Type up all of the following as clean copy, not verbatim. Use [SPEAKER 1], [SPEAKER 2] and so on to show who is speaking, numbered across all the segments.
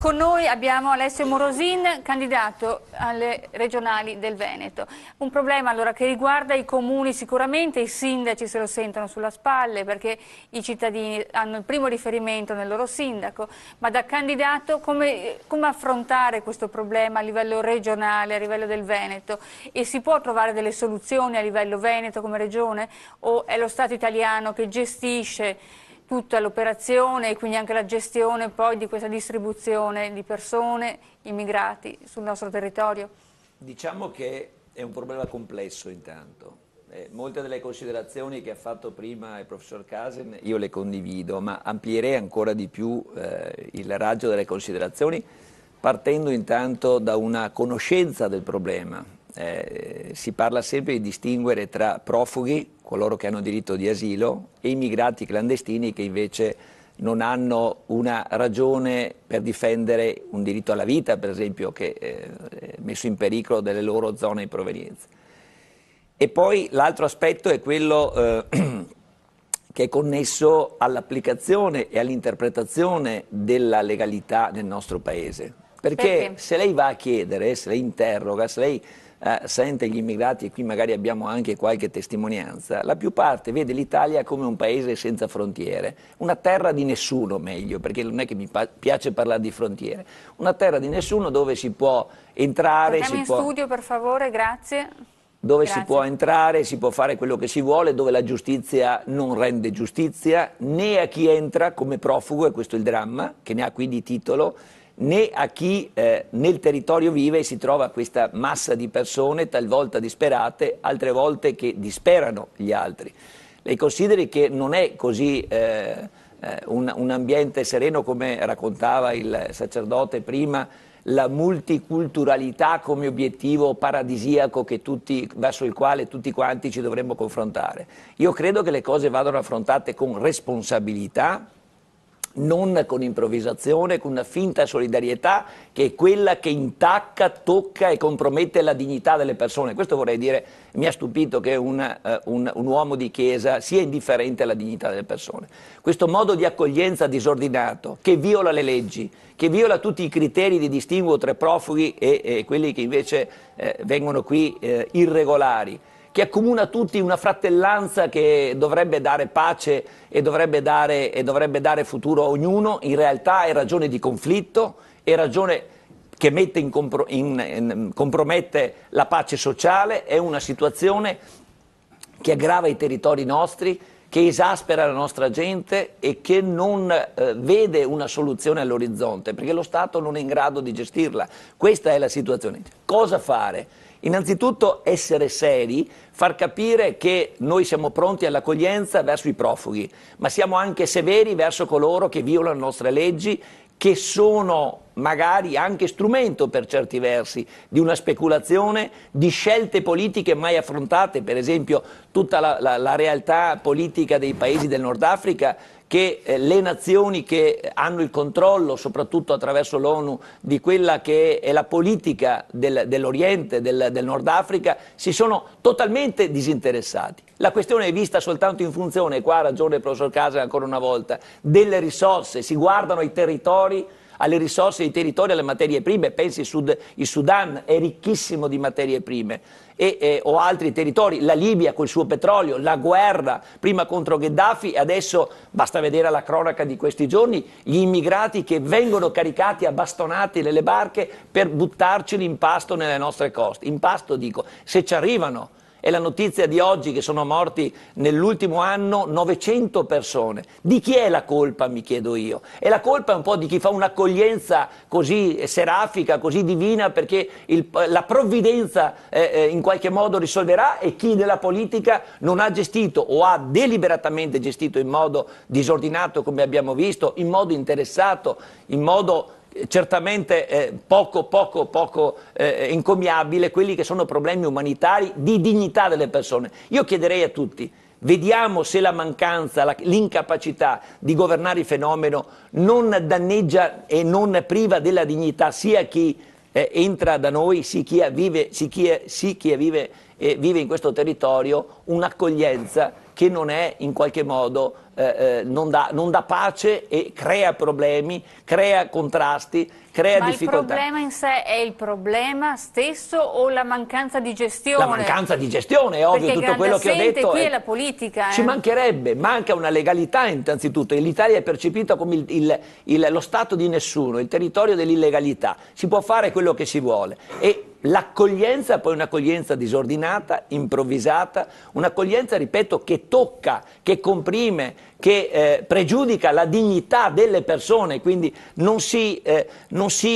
[SPEAKER 1] Con noi abbiamo Alessio Morosin, candidato alle regionali del Veneto. Un problema allora che riguarda i comuni, sicuramente i sindaci se lo sentono sulla spalle perché i cittadini hanno il primo riferimento nel loro sindaco, ma da candidato come affrontare questo problema a livello regionale, a livello del Veneto? E si può trovare delle soluzioni a livello Veneto come regione o è lo Stato italiano che gestisce tutta l'operazione e quindi anche la gestione poi di questa distribuzione di persone, immigrati sul nostro territorio?
[SPEAKER 2] Diciamo che è un problema complesso intanto. Molte delle considerazioni che ha fatto prima il professor Casen io le condivido, ma amplierei ancora di più il raggio delle considerazioni partendo intanto da una conoscenza del problema. Si parla sempre di distinguere tra profughi, coloro che hanno diritto di asilo, e immigrati clandestini che invece non hanno una ragione per difendere un diritto alla vita, per esempio, che è messo in pericolo dalle loro zone di provenienza. E poi l'altro aspetto è quello che è connesso all'applicazione e all'interpretazione della legalità nel nostro Paese. Perché se lei va a chiedere, se lei interroga, se lei sente gli immigrati, e qui magari abbiamo anche qualche testimonianza, la più parte vede l'Italia come un paese senza frontiere, una terra di nessuno, meglio, perché non è che mi piace parlare di frontiere, una terra di nessuno dove si può entrare,
[SPEAKER 1] Andiamo in studio per favore, grazie.
[SPEAKER 2] Dove si può entrare, si può fare quello che si vuole, dove la giustizia non rende giustizia né a chi entra come profugo, e questo è il dramma, che ne ha qui di titolo, né a chi nel territorio vive e si trova questa massa di persone, talvolta disperate, altre volte che disperano gli altri. Lei consideri che non è così un ambiente sereno come raccontava il sacerdote prima, la multiculturalità come obiettivo paradisiaco verso il quale tutti quanti ci dovremmo confrontare. Io credo che le cose vadano affrontate con responsabilità, non con improvvisazione, con una finta solidarietà che è quella che intacca, tocca e compromette la dignità delle persone. Questo vorrei dire, mi ha stupito che un uomo di chiesa sia indifferente alla dignità delle persone. Questo modo di accoglienza disordinato che viola le leggi, che viola tutti i criteri di distinguo tra profughi e quelli che invece vengono qui irregolari, che accomuna tutti una fratellanza che dovrebbe dare pace e dovrebbe dare futuro a ognuno, in realtà è ragione di conflitto, è ragione che compromette la pace sociale, è una situazione che aggrava i territori nostri, che esaspera la nostra gente e che non vede una soluzione all'orizzonte, perché lo Stato non è in grado di gestirla. Questa è la situazione. Cosa fare? Innanzitutto essere seri, far capire che noi siamo pronti all'accoglienza verso i profughi, ma siamo anche severi verso coloro che violano le nostre leggi, che sono magari anche strumento per certi versi di una speculazione, di scelte politiche mai affrontate, per esempio tutta la realtà politica dei paesi del Nord Africa, che le nazioni che hanno il controllo, soprattutto attraverso l'ONU, di quella che è la politica dell'Oriente, del Nord Africa, si sono totalmente disinteressati. La questione è vista soltanto in funzione, e qua ha ragione il professor Casa ancora una volta, delle risorse, si guardano ai territori, alle risorse dei territori, alle materie prime. Pensi il Sudan è ricchissimo di materie prime o altri territori, la Libia col suo petrolio, la guerra prima contro Gheddafi e adesso basta vedere la cronaca di questi giorni, gli immigrati che vengono caricati a bastonati nelle barche per buttarci l'impasto nelle nostre coste. Impasto dico, se ci arrivano. È la notizia di oggi che sono morti nell'ultimo anno 900 persone. Di chi è la colpa, mi chiedo io? E la colpa è un po' di chi fa un'accoglienza così serafica, così divina, perché la provvidenza in qualche modo risolverà, e chi nella politica non ha gestito o ha deliberatamente gestito in modo disordinato, come abbiamo visto, in modo interessato, in modo certamente poco encomiabile quelli che sono problemi umanitari di dignità delle persone. Io chiederei a tutti, vediamo se la mancanza, l'incapacità di governare il fenomeno non danneggia e non priva della dignità sia chi entra da noi, sia chi vive in questo territorio, un'accoglienza che non è in qualche modo non dà pace e crea problemi, crea contrasti, crea difficoltà.
[SPEAKER 1] Ma il problema in sé è il problema stesso o la mancanza di gestione?
[SPEAKER 2] La mancanza di gestione, è ovvio, tutto quello che ho detto.
[SPEAKER 1] Qui è la politica.
[SPEAKER 2] Ci mancherebbe, manca una legalità innanzitutto. L'Italia è percepita come lo stato di nessuno, il territorio dell'illegalità. Si può fare quello che si vuole. E l'accoglienza, poi un'accoglienza disordinata, improvvisata, un'accoglienza, ripeto, che tocca, che comprime, che pregiudica la dignità delle persone, quindi non si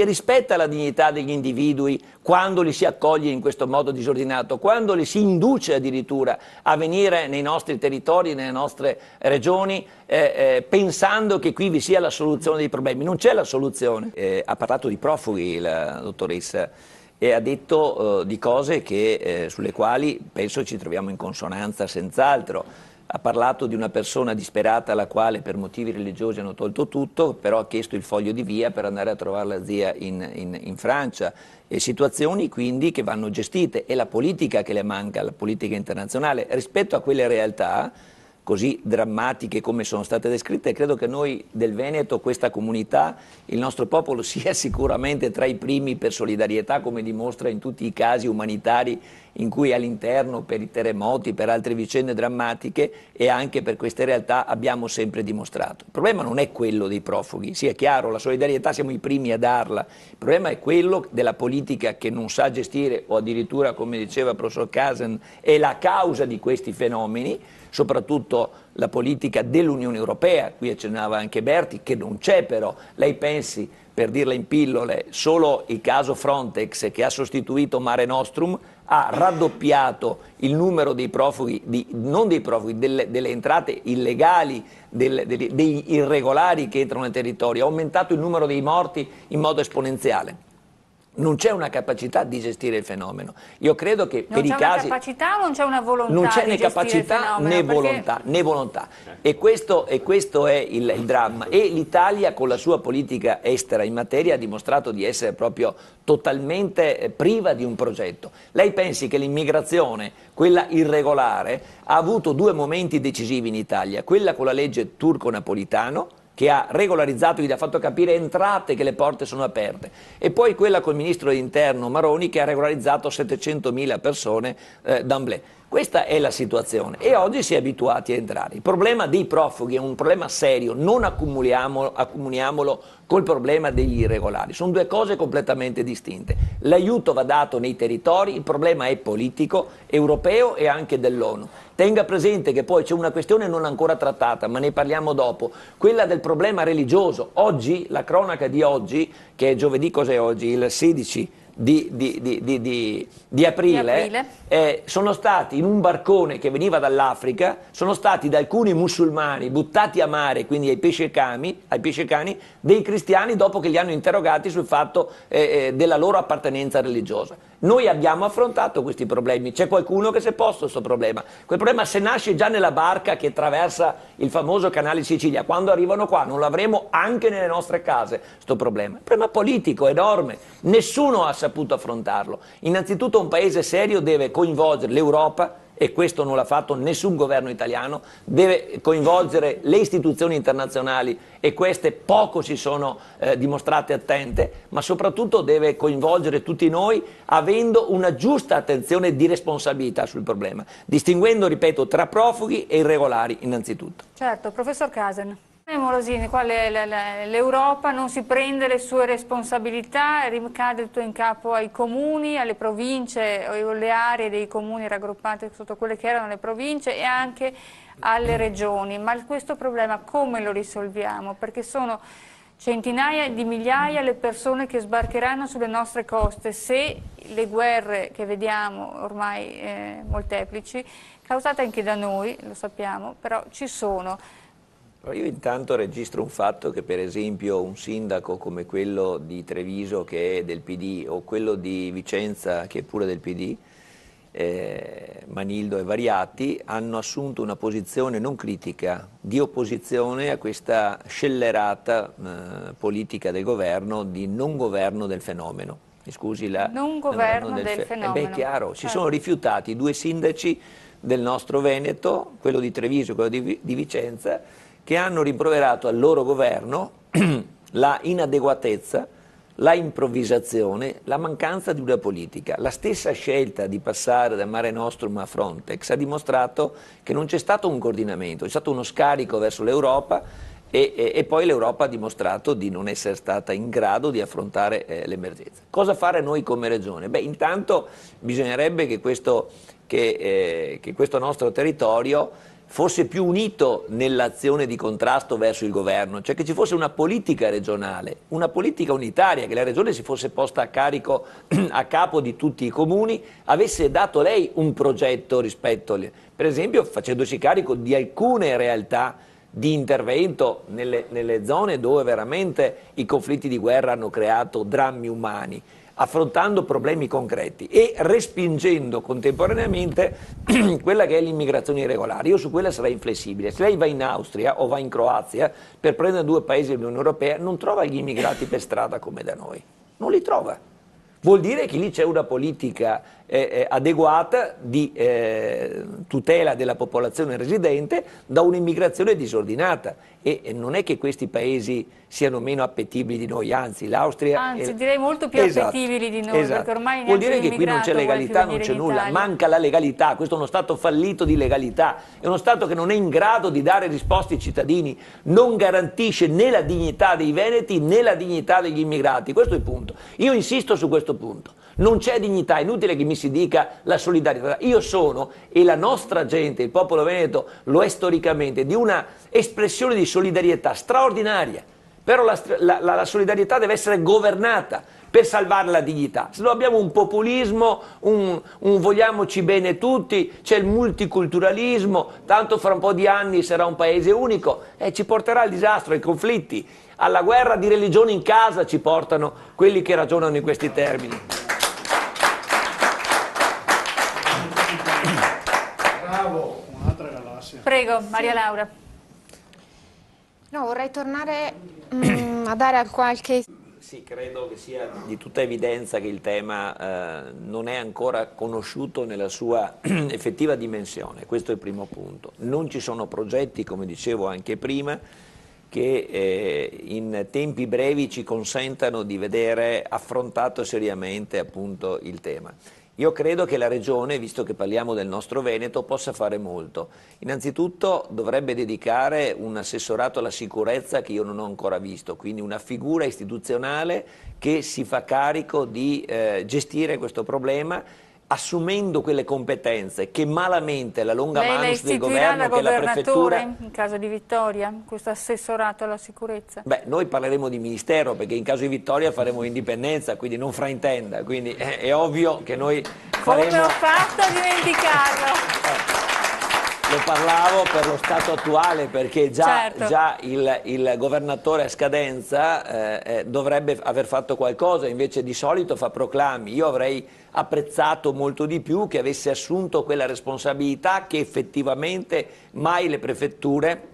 [SPEAKER 2] rispetta la dignità degli individui quando li si accoglie in questo modo disordinato, quando li si induce addirittura a venire nei nostri territori, nelle nostre regioni, pensando che qui vi sia la soluzione dei problemi. Non c'è la soluzione. Ha parlato di profughi la dottoressa e ha detto di cose sulle quali penso ci troviamo in consonanza senz'altro. Ha parlato di una persona disperata alla quale per motivi religiosi hanno tolto tutto, però ha chiesto il foglio di via per andare a trovare la zia in Francia. E situazioni quindi che vanno gestite, è la politica che le manca, la politica internazionale. Rispetto a quelle realtà così drammatiche come sono state descritte, credo che noi del Veneto, questa comunità, il nostro popolo sia sicuramente tra i primi per solidarietà, come dimostra in tutti i casi umanitari in cui all'interno, per i terremoti, per altre vicende drammatiche e anche per queste realtà abbiamo sempre dimostrato. Il problema non è quello dei profughi, sia chiaro, la solidarietà siamo i primi a darla, il problema è quello della politica che non sa gestire o addirittura, come diceva il professor Casen, è la causa di questi fenomeni, soprattutto la politica dell'Unione Europea, qui accennava anche Berti, che non c'è però, lei pensi, per dirla in pillole, solo il caso Frontex che ha sostituito Mare Nostrum ha raddoppiato il numero dei profughi, non dei profughi, delle entrate illegali, dei irregolari che entrano nel territorio, ha aumentato il numero dei morti in modo esponenziale. Non c'è una capacità di gestire il fenomeno. Io credo che per i casi...
[SPEAKER 1] Non c'è una capacità o non c'è una volontà?
[SPEAKER 2] Non c'è né
[SPEAKER 1] di gestire il
[SPEAKER 2] capacità
[SPEAKER 1] fenomeno,
[SPEAKER 2] né volontà. E questo è il dramma. E l'Italia con la sua politica estera in materia ha dimostrato di essere proprio totalmente priva di un progetto. Lei pensi che l'immigrazione, quella irregolare, ha avuto due momenti decisivi in Italia. Quella con la legge turco-napolitano, che ha regolarizzato, gli ha fatto capire entrate che le porte sono aperte, e poi quella col ministro dell'Interno Maroni che ha regolarizzato 700.000 persone d'emblée. Questa è la situazione e oggi si è abituati a entrare. Il problema dei profughi è un problema serio, non accomuniamolo col problema degli irregolari, sono due cose completamente distinte. L'aiuto va dato nei territori, il problema è politico, europeo e anche dell'ONU. Tenga presente che poi c'è una questione non ancora trattata, ma ne parliamo dopo, quella del problema religioso. Oggi, la cronaca di oggi, che è giovedì, cos'è oggi? Il 16 di aprile. Sono stati in un barcone che veniva dall'Africa, sono stati da alcuni musulmani buttati a mare, quindi ai pescecani, dei cristiani dopo che li hanno interrogati sul fatto della loro appartenenza religiosa. Noi abbiamo affrontato questi problemi, c'è qualcuno che si è posto questo problema. Quel problema se nasce già nella barca che attraversa il famoso canale Sicilia, quando arrivano qua non l'avremo anche nelle nostre case, questo problema. È un problema politico enorme, nessuno ha saputo affrontarlo. Innanzitutto un paese serio deve coinvolgere l'Europa, e questo non l'ha fatto nessun governo italiano, deve coinvolgere le istituzioni internazionali e queste poco si sono dimostrate attente, ma soprattutto deve coinvolgere tutti noi avendo una giusta attenzione di responsabilità sul problema, distinguendo, ripeto, tra profughi e irregolari innanzitutto.
[SPEAKER 1] Certo, professor Casen. Morosini, qua l'Europa non si prende le sue responsabilità, ricade tutto in capo ai comuni, alle province, o alle aree dei comuni raggruppate sotto quelle che erano le province e anche alle regioni. Ma questo problema come lo risolviamo? Perché sono centinaia di migliaia le persone che sbarcheranno sulle nostre coste se le guerre che vediamo ormai molteplici, causate anche da noi, lo sappiamo, però ci sono.
[SPEAKER 2] Io intanto registro un fatto che per esempio un sindaco come quello di Treviso che è del PD o quello di Vicenza che è pure del PD, Manildo e Variati, hanno assunto una posizione non critica, di opposizione a questa scellerata politica del governo di non governo del fenomeno. Mi scusi,
[SPEAKER 1] non governo del fenomeno.
[SPEAKER 2] Beh, chiaro, si sono rifiutati due sindaci del nostro Veneto, quello di Treviso e quello di Vicenza, che hanno rimproverato al loro governo la inadeguatezza, la improvvisazione, la mancanza di una politica. La stessa scelta di passare da Mare Nostrum a Frontex ha dimostrato che non c'è stato un coordinamento, c'è stato uno scarico verso l'Europa e poi l'Europa ha dimostrato di non essere stata in grado di affrontare l'emergenza. Cosa fare noi come Regione? Beh, intanto bisognerebbe che questo nostro territorio fosse più unito nell'azione di contrasto verso il governo, cioè che ci fosse una politica regionale, una politica unitaria, che la regione si fosse posta a capo di tutti i comuni, avesse dato lei un progetto rispetto, per esempio facendosi carico di alcune realtà di intervento nelle zone dove veramente i conflitti di guerra hanno creato drammi umani, affrontando problemi concreti e respingendo contemporaneamente quella che è l'immigrazione irregolare. Io su quella sarei inflessibile. Se lei va in Austria o va in Croazia per prendere 2 paesi dell'Unione Europea, non trova gli immigrati per strada come da noi, non li trova. Vuol dire che lì c'è una politica adeguata di tutela della popolazione residente da un'immigrazione disordinata e non è che questi paesi siano meno appetibili di noi, anzi l'Austria...
[SPEAKER 1] Anzi, direi molto più appetibili di noi, perché ormai
[SPEAKER 2] vuol dire che qui non c'è legalità, non c'è nulla, manca la legalità, questo è uno Stato fallito di legalità, è uno Stato che non è in grado di dare risposte ai cittadini, non garantisce né la dignità dei veneti né la dignità degli immigrati, questo è il punto. Io insisto su questo punto. Non c'è dignità, è inutile che mi si dica la solidarietà. Io sono, e la nostra gente, il popolo veneto, lo è storicamente, di una espressione di solidarietà straordinaria. Però la solidarietà deve essere governata per salvare la dignità. Se no abbiamo un populismo, un vogliamoci bene tutti, c'è il multiculturalismo, tanto fra un po' di anni sarà un paese unico, ci porterà al disastro, ai conflitti, alla guerra di religione in casa ci portano quelli che ragionano in questi termini.
[SPEAKER 3] Un'altra galassia.
[SPEAKER 1] Prego, Maria Laura.
[SPEAKER 4] No, vorrei tornare a dare qualche...
[SPEAKER 2] Sì, credo che sia di tutta evidenza che il tema non è ancora conosciuto nella sua effettiva dimensione, questo è il primo punto. Non ci sono progetti, come dicevo anche prima, che in tempi brevi ci consentano di vedere affrontato seriamente appunto il tema. Io credo che la Regione, visto che parliamo del nostro Veneto, possa fare molto. Innanzitutto dovrebbe dedicare un assessorato alla sicurezza che io non ho ancora visto, quindi una figura istituzionale che si fa carico di gestire questo problema, assumendo quelle competenze che malamente la longa manus del governo, che la prefettura...
[SPEAKER 1] in caso di vittoria, questo assessorato alla sicurezza?
[SPEAKER 2] Beh, noi parleremo di ministero, perché in caso di vittoria faremo indipendenza, quindi non fraintenda, quindi è ovvio che noi faremo...
[SPEAKER 1] Come ho fatto a dimenticarlo?
[SPEAKER 2] Lo parlavo per lo stato attuale, perché già,
[SPEAKER 1] certo,
[SPEAKER 2] già il governatore a scadenza dovrebbe aver fatto qualcosa, invece di solito fa proclami. Io avrei apprezzato molto di più che avesse assunto quella responsabilità che effettivamente mai le prefetture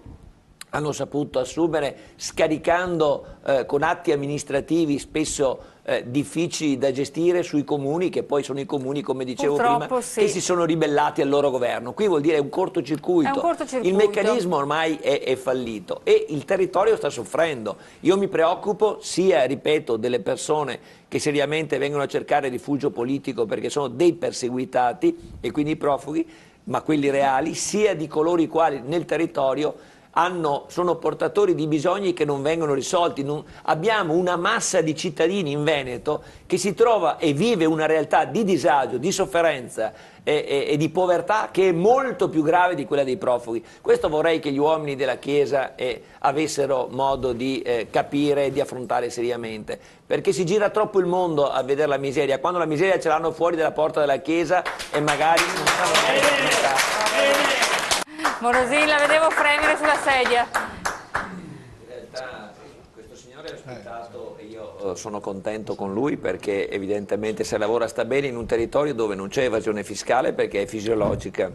[SPEAKER 2] hanno saputo assumere, scaricando con atti amministrativi spesso difficili da gestire sui comuni, che poi sono i comuni, come dicevo prima,
[SPEAKER 1] sì,
[SPEAKER 2] che si sono ribellati al loro governo. Qui vuol dire un cortocircuito, il meccanismo ormai è fallito e il territorio sta soffrendo. Io mi preoccupo sia, ripeto, delle persone che seriamente vengono a cercare rifugio politico perché sono dei perseguitati e quindi profughi, ma quelli reali, sia di coloro i quali nel territorio sono portatori di bisogni che non vengono risolti. Abbiamo una massa di cittadini in Veneto che si trova e vive una realtà di disagio, di sofferenza e di povertà che è molto più grave di quella dei profughi. Questo vorrei che gli uomini della Chiesa avessero modo di capire e di affrontare seriamente, perché si gira troppo il mondo a vedere la miseria, quando la miseria ce l'hanno fuori dalla porta della Chiesa e magari non sanno neanche.
[SPEAKER 1] Morosin, la vedevo fremere sulla sedia.
[SPEAKER 2] In realtà questo signore è ospitato e io sono contento con lui, perché evidentemente se lavora sta bene in un territorio dove non c'è evasione fiscale, perché è fisiologica.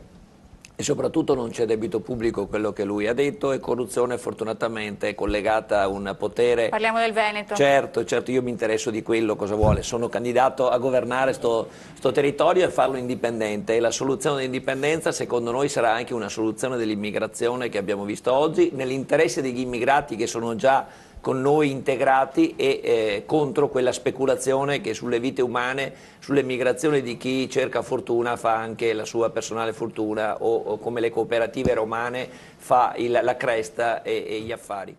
[SPEAKER 2] e soprattutto non c'è debito pubblico, quello che lui ha detto, e corruzione fortunatamente è collegata a un potere.
[SPEAKER 1] Parliamo del Veneto.
[SPEAKER 2] Certo, io mi interesso di quello, cosa vuole, sono candidato a governare sto territorio e farlo indipendente, e la soluzione dell'indipendenza secondo noi sarà anche una soluzione dell'immigrazione che abbiamo visto oggi, nell'interesse degli immigrati che sono già con noi integrati e contro quella speculazione che sulle vite umane, sulle migrazioni di chi cerca fortuna fa anche la sua personale fortuna o come le cooperative romane fa la cresta e gli affari.